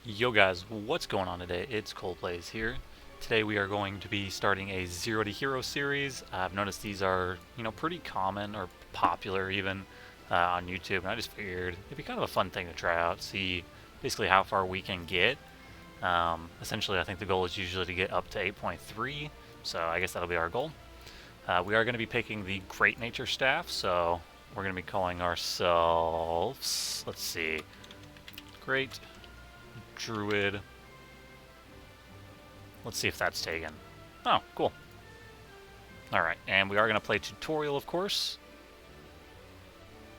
Yo guys, what's going on today? It's ColePlays here. Today we are going to be starting a Zero to Hero series. I've noticed these are, pretty common or popular even on YouTube, and I just figured it'd be kind of a fun thing to try out, see basically how far we can get. Essentially, I think the goal is usually to get up to 8.3, so I guess that'll be our goal. We are going to be picking the Great Nature Staff, so we're going to be calling ourselves, let's see, Great Druid. Let's see if that's taken. Oh, cool. Alright, and we are going to play tutorial, of course.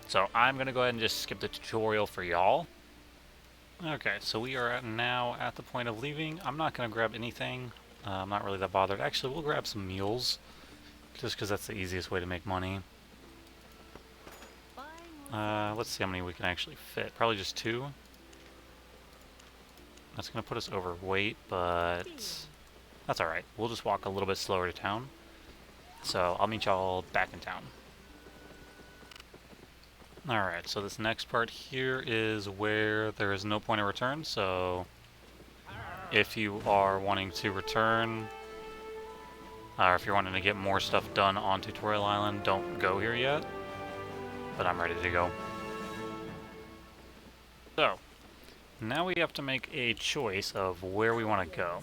So I'm going to go ahead and just skip the tutorial for y'all. Okay, so we are now at the point of leaving. I'm not going to grab anything. I'm not really that bothered. Actually, we'll grab some mules, just because that's the easiest way to make money. Let's see how many we can actually fit. Probably just 2. That's going to put us overweight, but that's alright. We'll just walk a little bit slower to town. So I'll meet y'all back in town. Alright, so this next part here is where there is no point of return, so if you are wanting to return, or if you're wanting to get more stuff done on Tutorial Island, don't go here yet. But I'm ready to go. So, now we have to make a choice of where we want to go.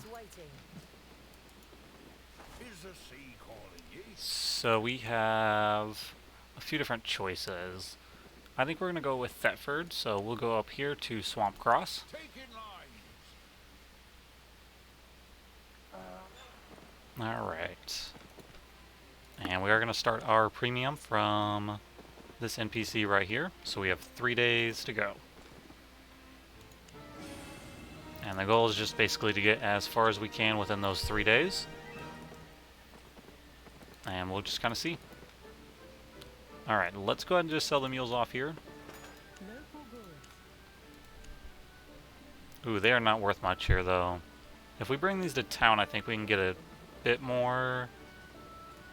So we have a few different choices. I think we're going to go with Thetford, so we'll go up here to Swamp Cross. Alright. And we are going to start our premium from this NPC right here. So we have 3 days to go. And the goal is just basically to get as far as we can within those 3 days. And we'll just kind of see. Alright, let's go ahead and just sell the mules off here. Ooh, they are not worth much here, though. If we bring these to town, I think we can get a bit more.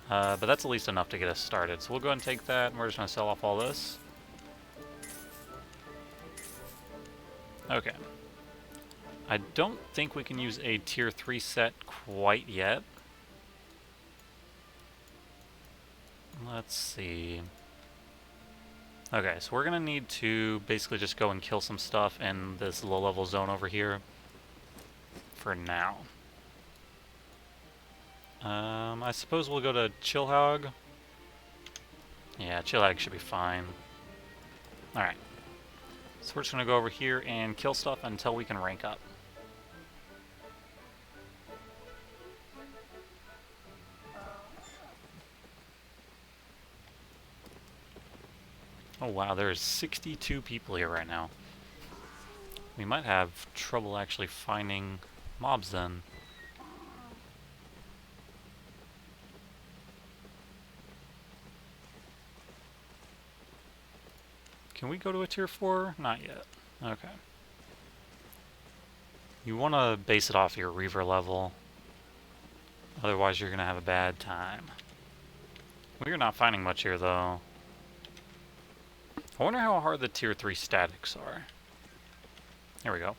But that's at least enough to get us started. So we'll go ahead and take that, and we're just going to sell off all this. Okay. I don't think we can use a tier 3 set quite yet. Let's see. Okay, so we're going to need to basically just go and kill some stuff in this low-level zone over here for now. I suppose we'll go to Chillhog. Yeah, Chillhog should be fine. Alright. So we're just going to go over here and kill stuff until we can rank up. Oh wow, there's 62 people here right now. We might have trouble actually finding mobs then. Can we go to a tier 4? Not yet. Okay. You want to base it off your Reaver level. Otherwise you're going to have a bad time. We're not finding much here though. I wonder how hard the tier 3 statics are. There we go.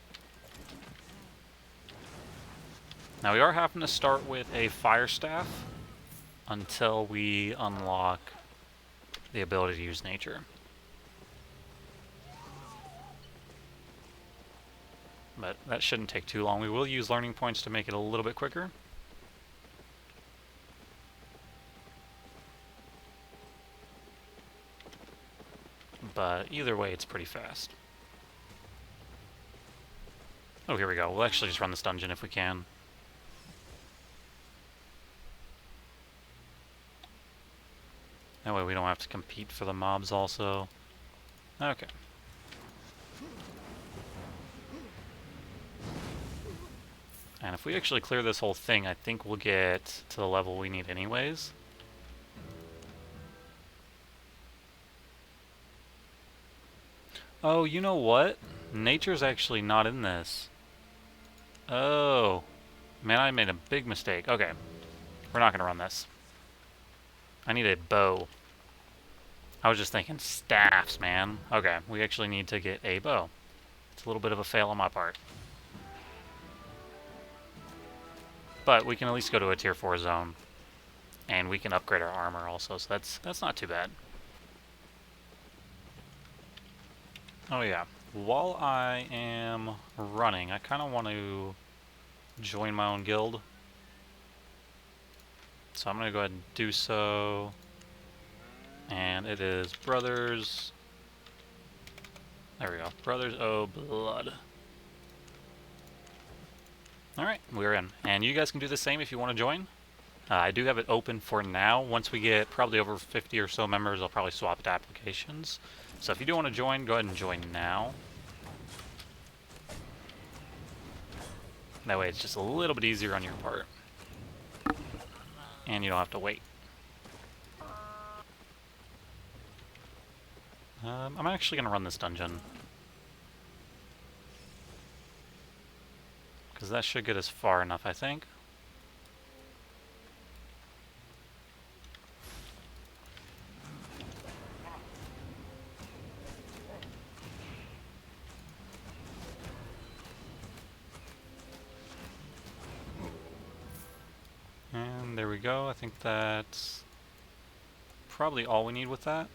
Now we are having to start with a fire staff until we unlock the ability to use nature. But that shouldn't take too long. We will use learning points to make it a little bit quicker. But either way, it's pretty fast. Oh, here we go. We'll actually just run this dungeon if we can. That way we don't have to compete for the mobs also. Okay. And if we actually clear this whole thing, I think we'll get to the level we need anyways. Oh, you know what? Nature's actually not in this. Oh. Man, I made a big mistake. Okay. We're not going to run this. I need a bow. I was just thinking staffs, man. Okay, we actually need to get a bow. It's a little bit of a fail on my part. But we can at least go to a tier 4 zone. And we can upgrade our armor also, so that's not too bad. Oh yeah, while I am running, I kind of want to join my own guild. So I'm going to go ahead and do so. And it is Brothers. There we go. Brothers O Blood. Alright, we're in. And you guys can do the same if you want to join. I do have it open for now. Once we get probably over 50 or so members, I'll probably swap it to applications. So if you do want to join, go ahead and join now. That way it's just a little bit easier on your part. And you don't have to wait. I'm actually going to run this dungeon. Because that should get us far enough, I think. And there we go. I think that's probably all we need with that.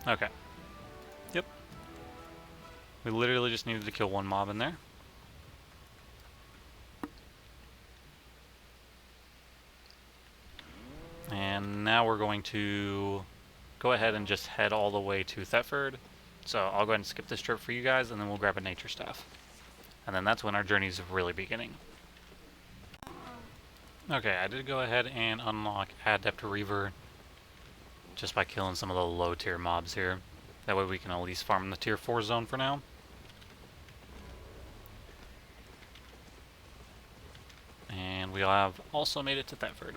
Okay. Yep. We literally just needed to kill one mob in there. And now we're going to go ahead and just head all the way to Thetford. So I'll go ahead and skip this trip for you guys, and then we'll grab a nature staff. And then that's when our journey's really beginning. Okay, I did go ahead and unlock Adept Reaver just by killing some of the low tier mobs here. That way we can at least farm in the tier 4 zone for now. And we have also made it to Thetford.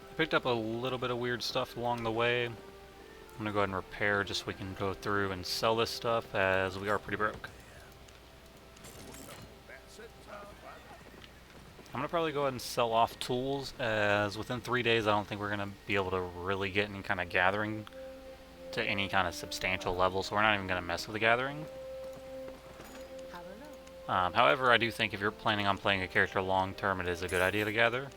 I picked up a little bit of weird stuff along the way. I'm going to go ahead and repair just so we can go through and sell this stuff, as we are pretty broke. I'm going to probably go ahead and sell off tools, as within 3 days I don't think we're going to be able to really get any kind of gathering to any kind of substantial level, so we're not even going to mess with the gathering. However, I do think if you're planning on playing a character long term, it is a good idea to gather.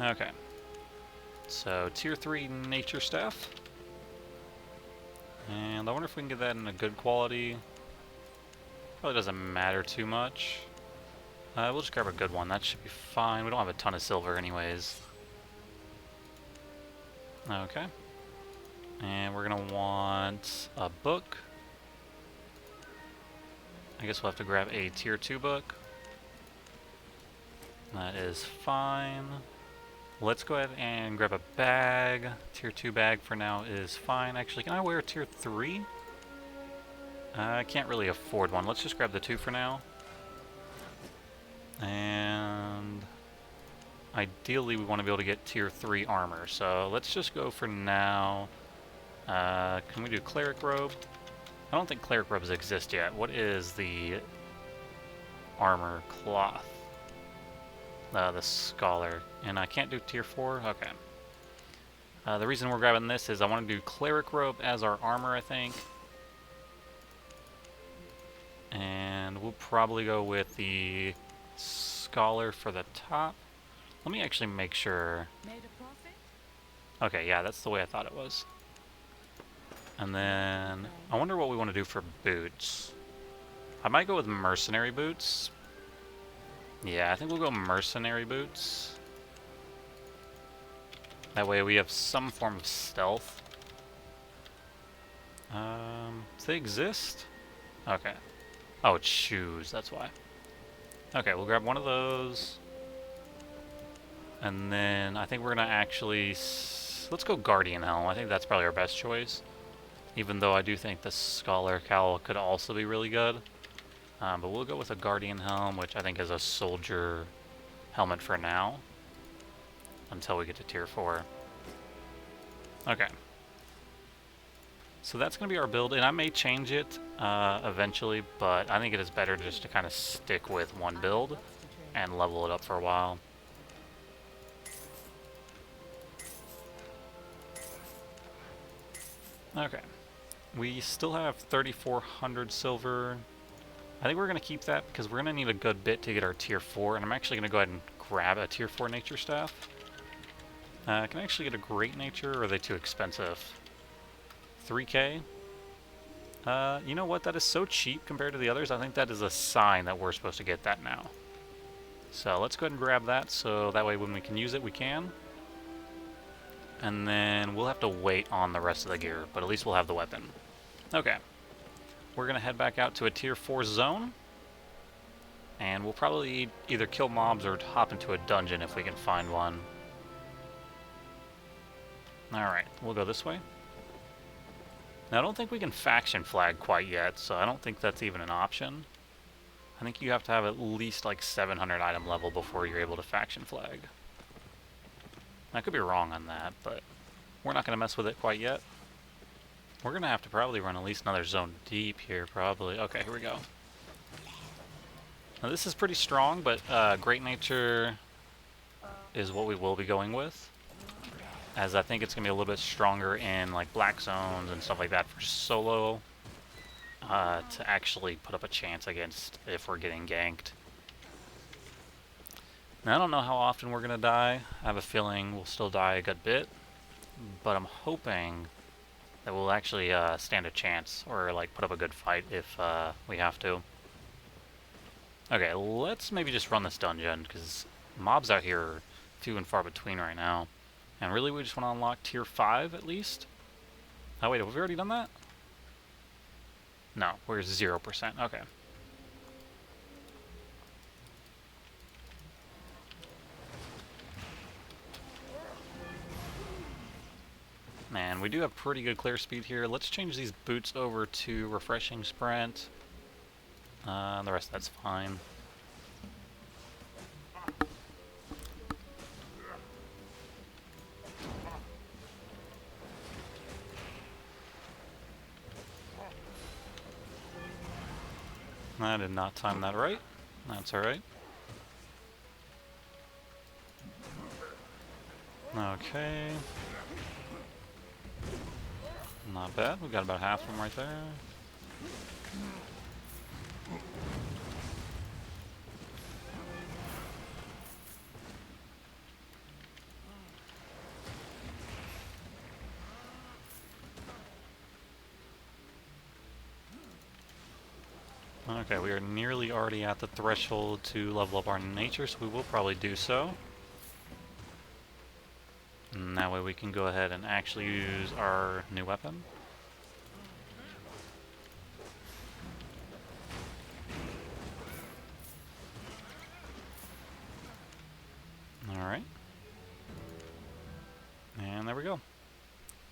Okay, so tier 3 nature staff, and I wonder if we can get that in a good quality. Probably doesn't matter too much. We'll just grab a good one, that should be fine. We don't have a ton of silver anyways. Okay, and we're gonna want a book. I guess we'll have to grab a tier 2 book. That is fine. Let's go ahead and grab a bag. Tier 2 bag for now is fine. Actually, can I wear a tier 3? I can't really afford one. Let's just grab the 2 for now. And ideally we want to be able to get tier 3 armor. So let's just go for now. Can we do cleric robe? I don't think cleric robes exist yet. What is the armor cloth? The scholar. And I can't do tier 4? Okay. The reason we're grabbing this is I want to do cleric robe as our armor, I think. And we'll probably go with the scholar for the top. Let me actually make sure. Okay, yeah, that's the way I thought it was. And then I wonder what we want to do for boots. I might go with mercenary boots. Yeah, I think we'll go mercenary boots. That way we have some form of stealth. Do they exist? Okay. Oh, it's shoes, that's why. Okay, we'll grab one of those. And then I think we're gonna actually... let's go Guardian Helm. I think that's probably our best choice. Even though I do think the Scholar Cowl could also be really good. But we'll go with a Guardian Helm, which I think is a soldier helmet for now. Until we get to tier 4. Okay. So that's going to be our build, and I may change it eventually, but I think it is better just to kind of stick with one build and level it up for a while. Okay. We still have 3,400 silver. I think we're going to keep that because we're going to need a good bit to get our tier 4, and I'm actually going to go ahead and grab a tier 4 nature staff. Can I actually get a great nature, or are they too expensive? 3k? You know what? That is so cheap compared to the others. I think that is a sign that we're supposed to get that now. So let's go ahead and grab that, so that way when we can use it, we can. And then we'll have to wait on the rest of the gear, but at least we'll have the weapon. Okay. We're going to head back out to a tier 4 zone. And we'll probably either kill mobs or hop into a dungeon if we can find one. Alright, we'll go this way. Now, I don't think we can faction flag quite yet, so I don't think that's even an option. I think you have to have at least like 700 item level before you're able to faction flag. I could be wrong on that, but we're not going to mess with it quite yet. We're going to have to probably run at least another zone deep here, probably. Okay, here we go. Now, this is pretty strong, but Great Nature is what we will be going with, as I think it's going to be a little bit stronger in like black zones and stuff like that for solo to actually put up a chance against if we're getting ganked. Now, I don't know how often we're going to die. I have a feeling we'll still die a good bit, but I'm hoping that we'll actually stand a chance or like put up a good fight if we have to. Okay, let's maybe just run this dungeon, because mobs out here are few and far between right now. And really, we just want to unlock tier 5 at least. Oh wait, have we already done that? No, we're 0%. Okay. Man, we do have pretty good clear speed here. Let's change these boots over to refreshing sprint. The rest of that's fine. I did not time that right. That's alright. Okay. Not bad. We got about half of them right there. Okay, we are nearly already at the threshold to level up our nature, so we will probably do so. And that way we can go ahead and actually use our new weapon. Alright. And there we go.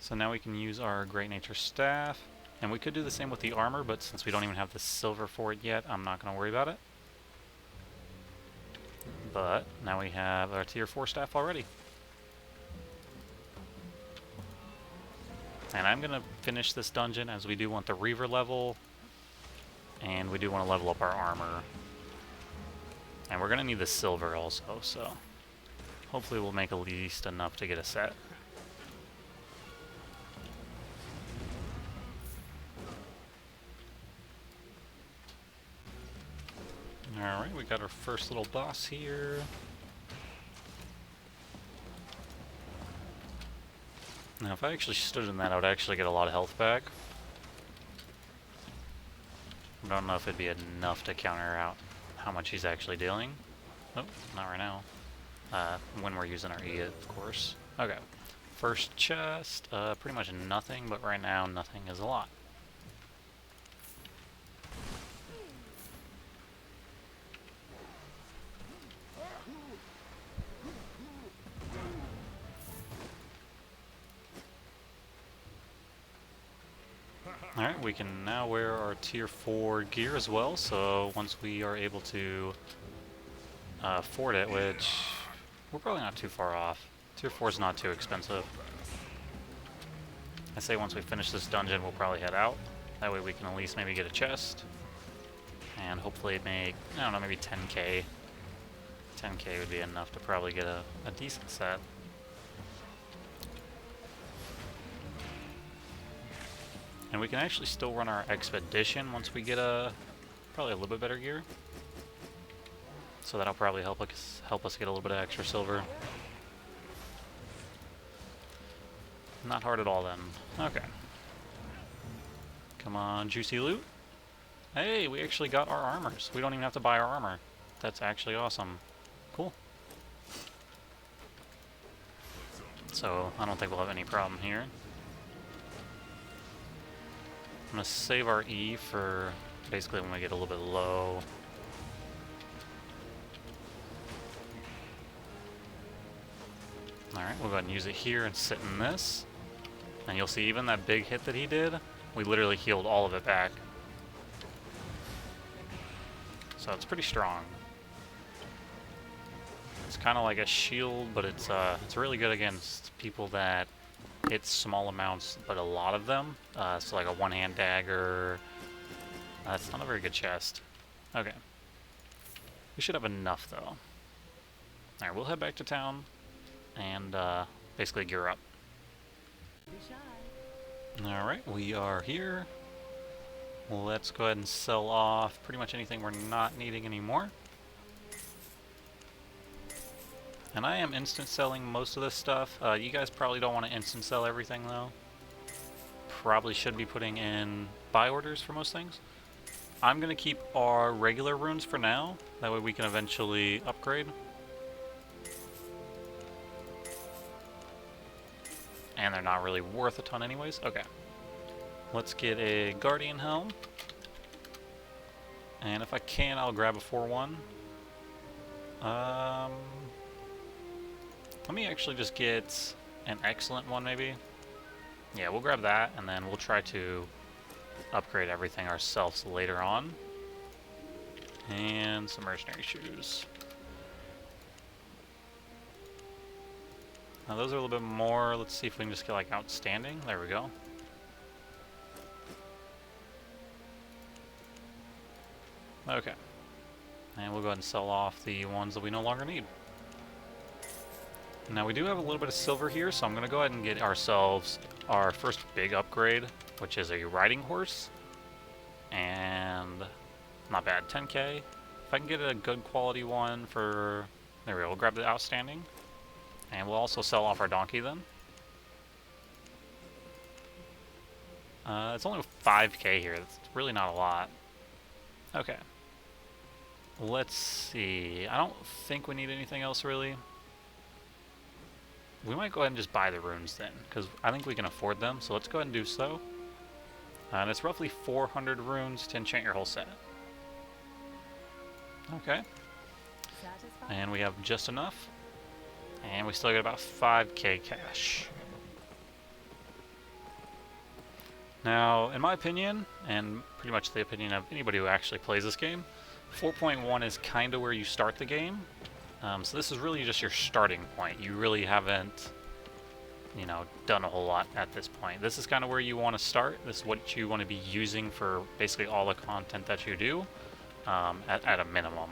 So now we can use our Great Nature Staff. And we could do the same with the armor, but since we don't even have the silver for it yet, I'm not going to worry about it. But now we have our tier 4 staff already. And I'm going to finish this dungeon, as we do want the Reaver level. And we do want to level up our armor. And we're going to need the silver also, so hopefully we'll make at least enough to get a set. Alright, we got our first little boss here. Now, if I actually stood in that, I would actually get a lot of health back. I don't know if it'd be enough to counter out how much he's actually dealing. Oh, not right now. When we're using our E, of course. Okay. First chest, pretty much nothing, but right now nothing is a lot. Alright, we can now wear our tier 4 gear as well, so once we are able to afford it, which we're probably not too far off. Tier 4 is not too expensive. I say once we finish this dungeon, we'll probably head out. That way we can at least maybe get a chest. And hopefully make, I don't know, maybe 10k. 10k would be enough to probably get a decent set. And we can actually still run our expedition once we get probably a little bit better gear. So that'll probably help us get a little bit of extra silver. Not hard at all then. Okay. Come on, juicy loot. Hey, we actually got our armors. We don't even have to buy our armor. That's actually awesome. Cool. So I don't think we'll have any problem here. I'm going to save our E for basically when we get a little bit low. Alright, we'll go ahead and use it here and sit in this. And you'll see even that big hit that he did, we literally healed all of it back. So it's pretty strong. It's kind of like a shield, but it's really good against people that hit small amounts, but a lot of them. So like a one-hand dagger. That's not a very good chest. Okay. We should have enough, though. Alright, we'll head back to town and basically gear up. Alright, we are here. Let's go ahead and sell off pretty much anything we're not needing anymore. And I am instant selling most of this stuff. You guys probably don't want to instant sell everything, though. Probably should be putting in buy orders for most things. I'm going to keep our regular runes for now. That way we can eventually upgrade. And they're not really worth a ton anyways. Okay. Let's get a Guardian Helm. And if I can, I'll grab a 4-1. Let me actually just get an excellent one, maybe. Yeah, we'll grab that, and then we'll try to upgrade everything ourselves later on. And some mercenary shoes. Now those are a little bit more. Let's see if we can just get like outstanding. There we go. Okay. And we'll go ahead and sell off the ones that we no longer need. Now we do have a little bit of silver here, so I'm going to go ahead and get ourselves our first big upgrade, which is a riding horse. And not bad, 10k. If I can get a good quality one for, there we go, we'll grab the outstanding. And we'll also sell off our donkey then. It's only 5k here, that's really not a lot. Okay. Let's see, I don't think we need anything else really. We might go ahead and just buy the runes then, because I think we can afford them, so let's go ahead and do so. And it's roughly 400 runes to enchant your whole set. Okay. And we have just enough. And we still get about 5k cash. Now, in my opinion, and pretty much the opinion of anybody who actually plays this game, 4.1 is kind of where you start the game. So this is really just your starting point. You really haven't, you know, done a whole lot at this point. This is kind of where you want to start. This is what you want to be using for basically all the content that you do, at a minimum.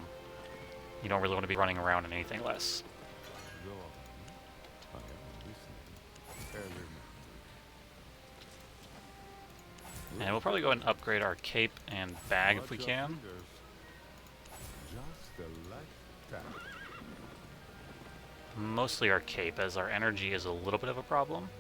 You don't really want to be running around in anything less. And we'll probably go ahead and upgrade our cape and bag if we can. Mostly our cape, as our energy is a little bit of a problem.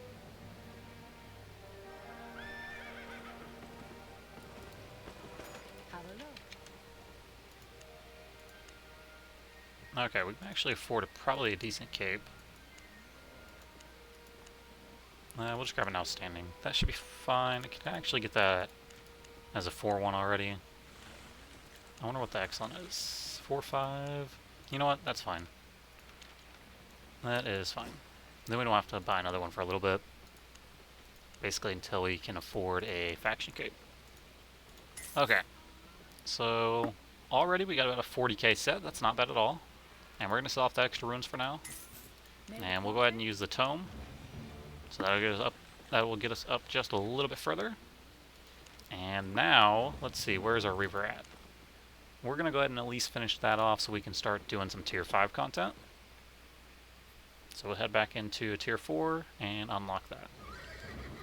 Okay, we can actually afford probably a decent cape. We'll just grab an outstanding. That should be fine. I can actually get that as a 4-1 already. I wonder what the excellent is. 4-5. You know what? That's fine. That is fine. Then we don't have to buy another one for a little bit. Basically until we can afford a faction cape. Okay. So already we got about a 40k set. That's not bad at all. And we're going to sell off the extra runes for now. And we'll go ahead and use the tome. So that'll get us up that will get us up just a little bit further. And now, let's see, where's our Reaver at? We're going to go ahead and at least finish that off so we can start doing some Tier 5 content. So we'll head back into Tier 4 and unlock that.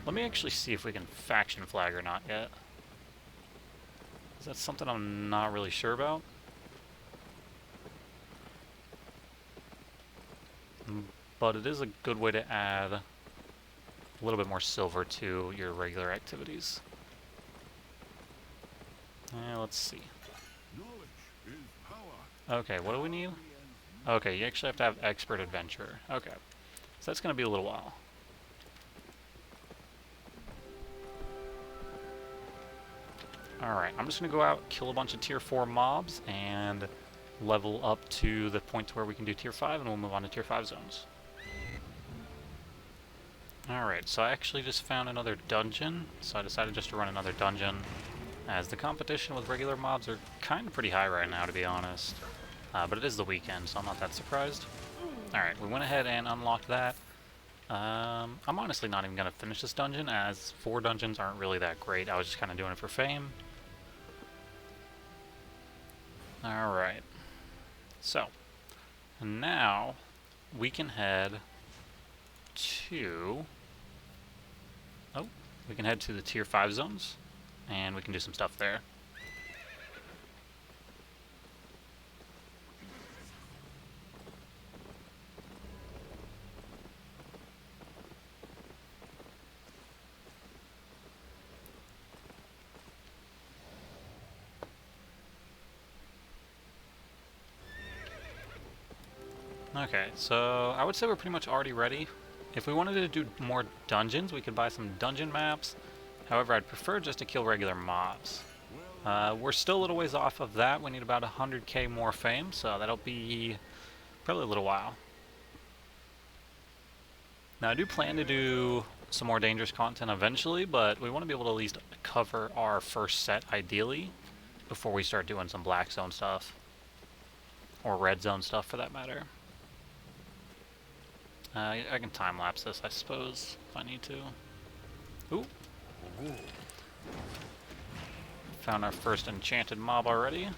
Let me actually see if we can faction flag or not yet. Is that something I'm not really sure about? But it is a good way to add a little bit more silver to your regular activities. Let's see. Okay, what do we need? Okay, you actually have to have Expert Adventure. Okay, so that's going to be a little while. Alright, I'm just going to go out, kill a bunch of Tier 4 mobs, and level up to the point to where we can do Tier 5, and we'll move on to Tier 5 zones. Alright, so I actually just found another dungeon, so I decided just to run another dungeon, as the competition with regular mobs are kind of pretty high right now, to be honest. But it is the weekend, so I'm not that surprised. Alright, we went ahead and unlocked that. I'm honestly not even going to finish this dungeon, as 4 dungeons aren't really that great. I was just kind of doing it for fame. Alright, so now we can head to... we can head to the Tier 5 zones, and we can do some stuff there. Okay, so I would say we're pretty much already ready. If we wanted to do more dungeons, we could buy some dungeon maps. However, I'd prefer just to kill regular mobs. We're still a little ways off of that. We need about 100k more fame, so that'll be probably a little while. Now, I do plan to do some more dangerous content eventually, but we want to be able to at least cover our first set, ideally, before we start doing some black zone stuff. Or red zone stuff, for that matter. I can time-lapse this, I suppose, if I need to. Ooh. Found our first enchanted mob already.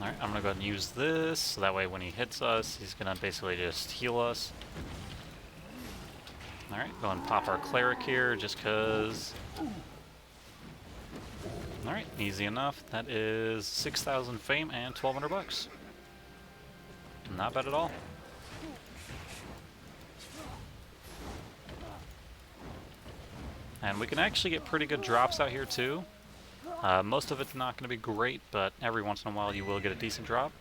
Alright, I'm gonna go ahead and use this, so that way when he hits us, he's gonna basically just heal us. Alright, go and pop our cleric here, just cause... Alright, easy enough. That is 6,000 fame and 1,200 bucks. Not bad at all. And we can actually get pretty good drops out here too. Most of it's not going to be great, but every once in a while you will get a decent drop.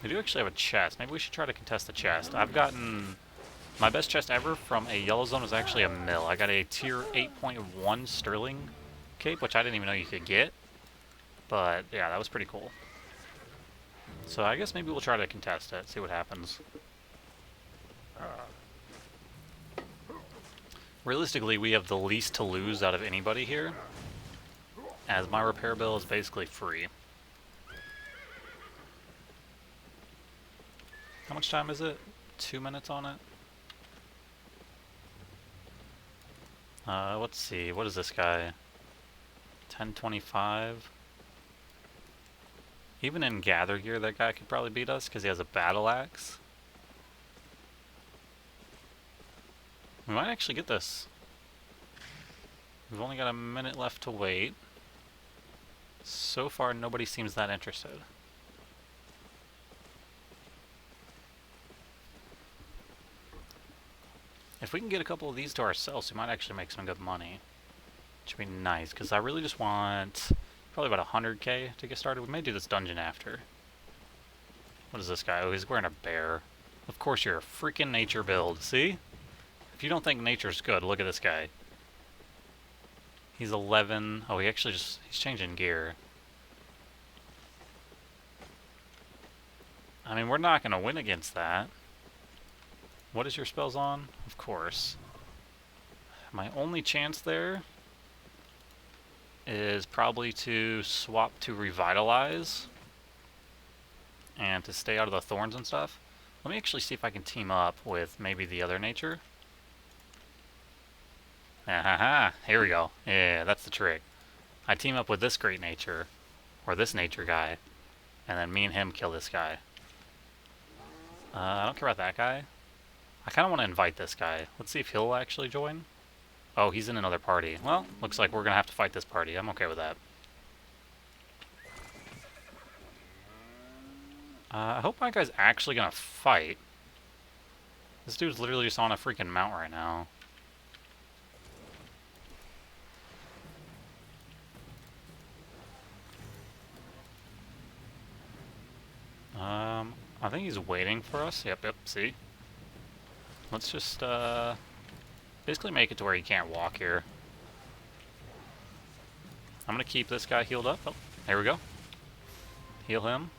We do actually have a chest. Maybe we should try to contest the chest. I've gotten... My best chest ever from a yellow zone was actually a mill. I got a tier 8.1 sterling cape, which I didn't even know you could get. But yeah, that was pretty cool. So I guess maybe we'll try to contest it, see what happens. Realistically, we have the least to lose out of anybody here, as my repair bill is basically free. How much time is it? 2 minutes on it? Let's see, what is this guy? 1025? Even in gather gear, that guy could probably beat us, because he has a battle axe. We might actually get this. We've only got a minute left to wait. So far, nobody seems that interested. If we can get a couple of these to ourselves, we might actually make some good money. Which would be nice, because I really just want probably about 100k to get started. We may do this dungeon after. What is this guy? Oh, he's wearing a bear. Of course you're a freaking nature build, see? If you don't think nature's good, look at this guy. He's 11. Oh, he's changing gear. I mean, we're not going to win against that. What is your spells on? Of course. My only chance there is probably to swap to Revitalize and to stay out of the thorns and stuff. Let me actually see if I can team up with maybe the other nature. Ahaha, here we go. Yeah, that's the trick. I team up with this great nature, or this nature guy, and then me and him kill this guy. I don't care about that guy. I kind of want to invite this guy. Let's see if he'll actually join. Oh, he's in another party. Well, looks like we're going to have to fight this party. I'm okay with that. I hope my guy's actually going to fight. This dude's literally just on a freaking mount right now. I think he's waiting for us. Yep, see? Let's just, basically make it to where he can't walk here. I'm gonna keep this guy healed up. Oh, there we go. Heal him.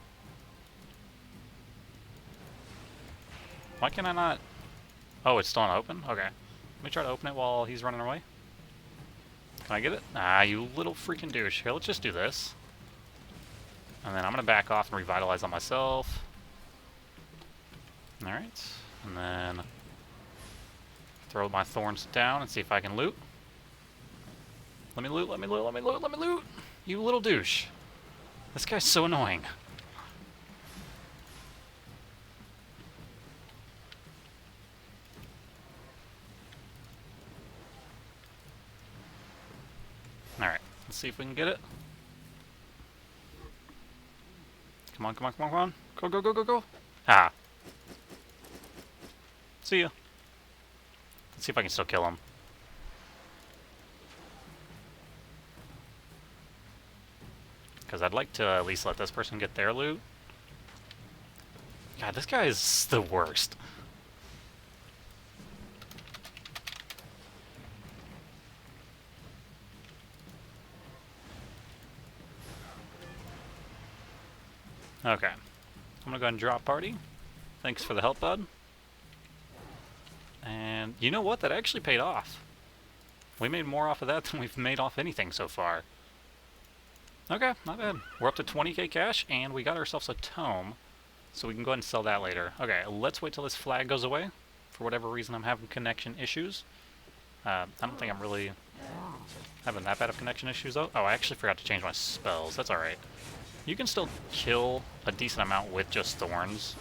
Why can I not... Oh, it's still not open? Okay. Let me try to open it while he's running away. Can I get it? Ah, you little freaking douche. Here, let's just do this. And then I'm gonna back off and revitalize on myself. Alright. And then throw my thorns down and see if I can loot. Let me loot, let me loot, let me loot, let me loot! You little douche. This guy's so annoying. Alright, let's see if we can get it. Come on, come on, come on, come on. Go, go, go, go, go. Ah. See ya. Let's see if I can still kill him. Because I'd like to at least let this person get their loot. God, this guy is the worst. Okay. I'm gonna go ahead and drop party. Thanks for the help, bud. And you know what? That actually paid off. We made more off of that than we've made off anything so far. Okay, not bad. We're up to 20k cash, and we got ourselves a tome. So we can go ahead and sell that later. Okay, let's wait till this flag goes away. For whatever reason, I'm having connection issues. I don't think I'm really having that bad of connection issues, though. Oh, I actually forgot to change my spells. That's alright. You can still kill a decent amount with just thorns.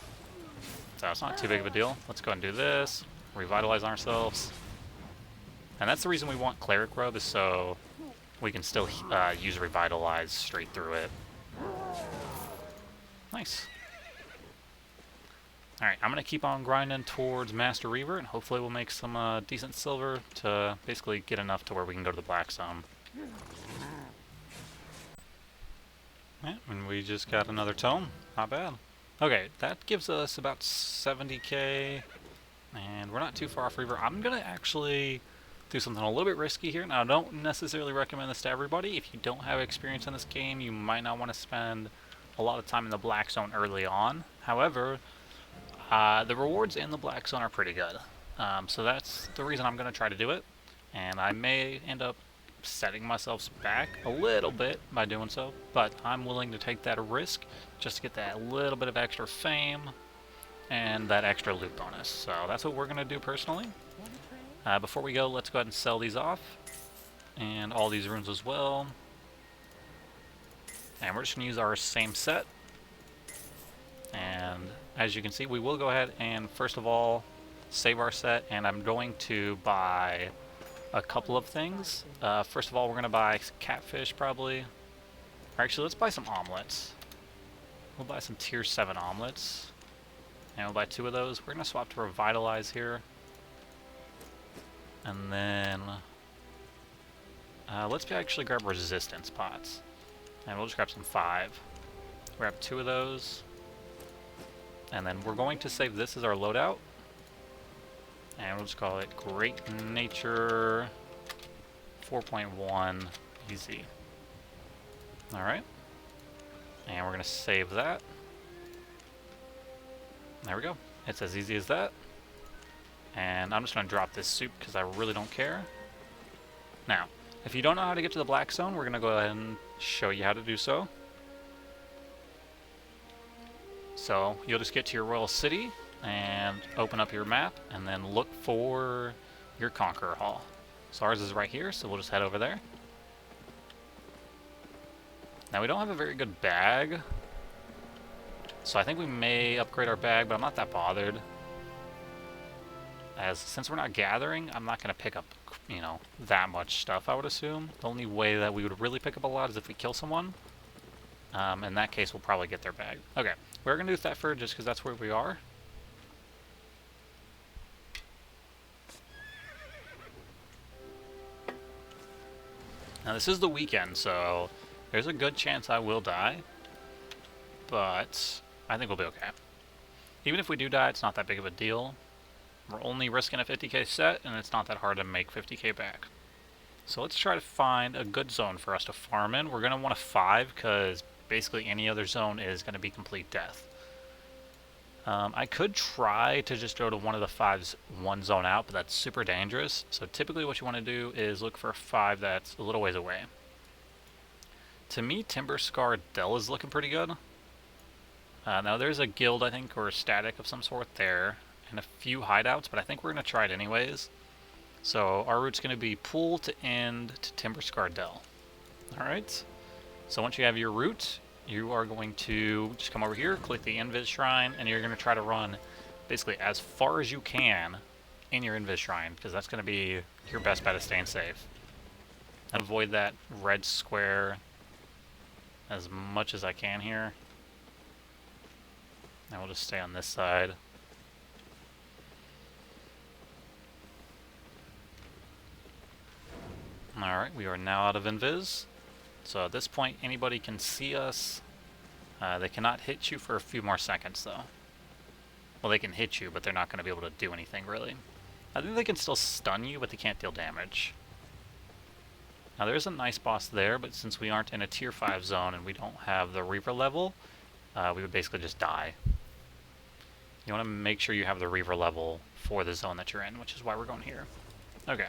So it's not too big of a deal. Let's go ahead and do this. Revitalize ourselves. And that's the reason we want Cleric Robe, is so we can still use Revitalize straight through it. Nice. Alright, I'm going to keep on grinding towards Master Reaver, and hopefully we'll make some decent silver to basically get enough to where we can go to the Black Zone. Yeah, and we just got another tome. Not bad. Okay, that gives us about 70k, and we're not too far off Reaver. I'm going to actually do something a little bit risky here. Now, I don't necessarily recommend this to everybody. If you don't have experience in this game, you might not want to spend a lot of time in the Black Zone early on. However, the rewards in the Black Zone are pretty good. So that's the reason I'm going to try to do it. And I may end up setting myself back a little bit by doing so, but I'm willing to take that risk just to get that little bit of extra fame and that extra loot bonus. So that's what we're going to do personally. Before we go, let's go ahead and sell these off, and all these runes as well. And we're just going to use our same set. And as you can see, we will go ahead and first of all save our set, and I'm going to buy a couple of things. First of all, we're going to buy catfish probably. Or actually, let's buy some omelets. We'll buy some tier 7 omelets. And we'll buy 2 of those. We're going to swap to Revitalize here. And then let's actually grab resistance pots. And we'll just grab some 5. Grab 2 of those. And then we're going to save this as our loadout. And we'll just call it Great Nature 4.1 Easy. Alright. And we're going to save that. There we go. It's as easy as that. And I'm just going to drop this soup because I really don't care. Now, if you don't know how to get to the Black Zone, we're going to go ahead and show you how to do so. So, you'll just get to your Royal City, and open up your map, and then look for your Conqueror Hall. So ours is right here, so we'll just head over there. Now we don't have a very good bag, so I think we may upgrade our bag, but I'm not that bothered. As since we're not gathering, I'm not going to pick up, you know, that much stuff, I would assume. The only way that we would really pick up a lot is if we kill someone. In that case, we'll probably get their bag. Okay, we're going to do Thetford just because that's where we are. Now this is the weekend, so there's a good chance I will die. But I think we'll be okay. Even if we do die, it's not that big of a deal. We're only risking a 50k set, and it's not that hard to make 50k back. So let's try to find a good zone for us to farm in. We're going to want a 5, because basically any other zone is going to be complete death. I could try to just go to one of the 5s one zone out, but that's super dangerous. So typically what you want to do is look for a 5 that's a little ways away. To me, Timber Scar Dell is looking pretty good. Now there's a guild, I think, or a static of some sort there, and a few hideouts, but I think we're going to try it anyways. So our route's going to be Pool to End to Timber Scar Dell. Alright, so once you have your route, you are going to just come over here, click the Invis Shrine, and you're going to try to run basically as far as you can in your Invis Shrine, because that's going to be your best bet of staying safe. Avoid that red square as much as I can here. Now we'll just stay on this side. Alright, we are now out of Invis. So at this point, anybody can see us. They cannot hit you for a few more seconds, though. Well, they can hit you, but they're not going to be able to do anything, really. I think they can still stun you, but they can't deal damage. Now, there's a nice boss there, but since we aren't in a tier 5 zone and we don't have the Reaver level, we would basically just die. You want to make sure you have the Reaver level for the zone that you're in, which is why we're going here. Okay.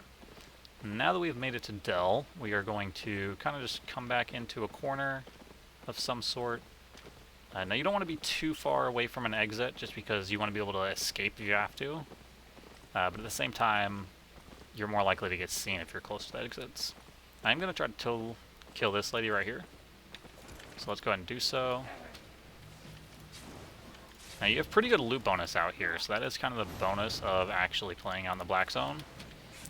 Now that we've made it to Dell, we are going to kind of just come back into a corner of some sort. Now you don't want to be too far away from an exit, just because you want to be able to escape if you have to. But at the same time, you're more likely to get seen if you're close to the exits. I'm going to try to kill this lady right here. So let's go ahead and do so. Now you have pretty good loot bonus out here, so that is kind of the bonus of actually playing on the Black Zone.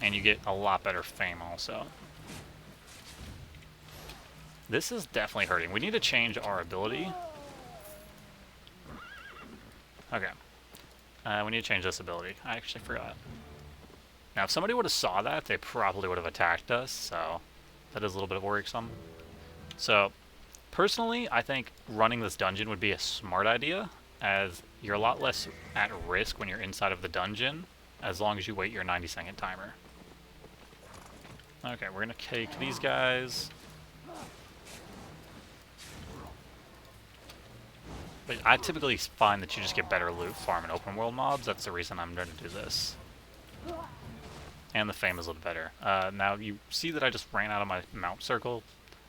And you get a lot better fame also. This is definitely hurting. We need to change our ability. Okay. We need to change this ability. I actually forgot. Now, if somebody would have saw that, they probably would have attacked us, so that is a little bit worrisome. So, personally, I think running this dungeon would be a smart idea, as you're a lot less at risk when you're inside of the dungeon, as long as you wait your 90-second timer. Okay, we're going to take these guys. But I typically find that you just get better loot farming open world mobs. That's the reason I'm going to do this. And the fame is a little better. Now, you see that I just ran out of my mount circle.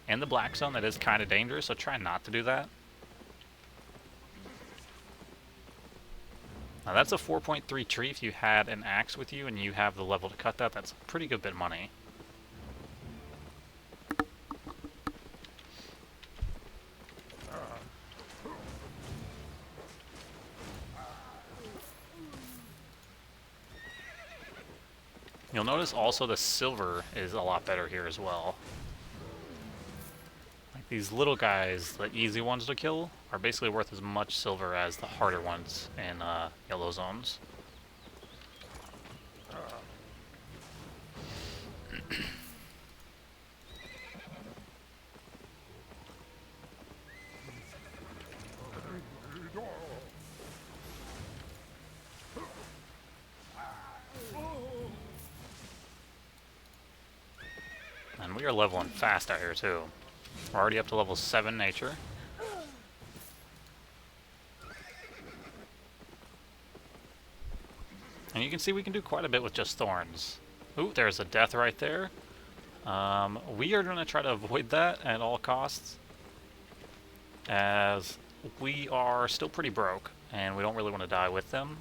In the Black Zone, that is kind of dangerous, so try not to do that. Now, that's a 4.3 tree. If you had an axe with you and you have the level to cut that, that's a pretty good bit of money. You'll notice also the silver is a lot better here as well. Like these little guys, the easy ones to kill, are basically worth as much silver as the harder ones in yellow zones. And we are leveling fast out here too. We're already up to level 7 nature. And you can see we can do quite a bit with just thorns. Ooh, there's a death right there. We are going to try to avoid that at all costs, as we are still pretty broke, and we don't really want to die with them.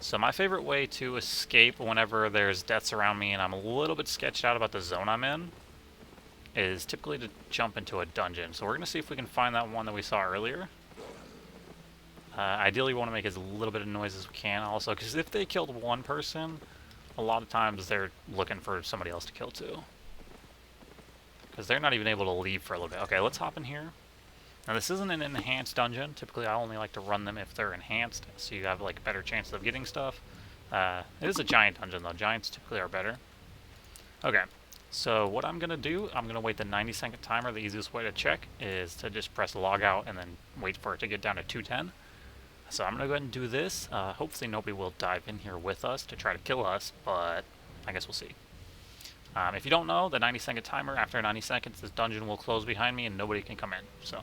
So my favorite way to escape whenever there's deaths around me and I'm a little bit sketched out about the zone I'm in is typically to jump into a dungeon. So we're going to see if we can find that one that we saw earlier. Ideally, we want to make as little bit of noise as we can also, because if they killed one person, a lot of times they're looking for somebody else to kill too. Because they're not even able to leave for a little bit. Okay, let's hop in here. Now this isn't an enhanced dungeon. Typically I only like to run them if they're enhanced, so you have like better chances of getting stuff. It is a giant dungeon though. Giants typically are better. Okay, so what I'm going to do, I'm going to wait the 90-second timer. The easiest way to check is to just press log out and then wait for it to get down to 210. So I'm going to go ahead and do this. Hopefully nobody will dive in here with us to try to kill us, but I guess we'll see. If you don't know, the 90-second timer, after 90 seconds, this dungeon will close behind me and nobody can come in. So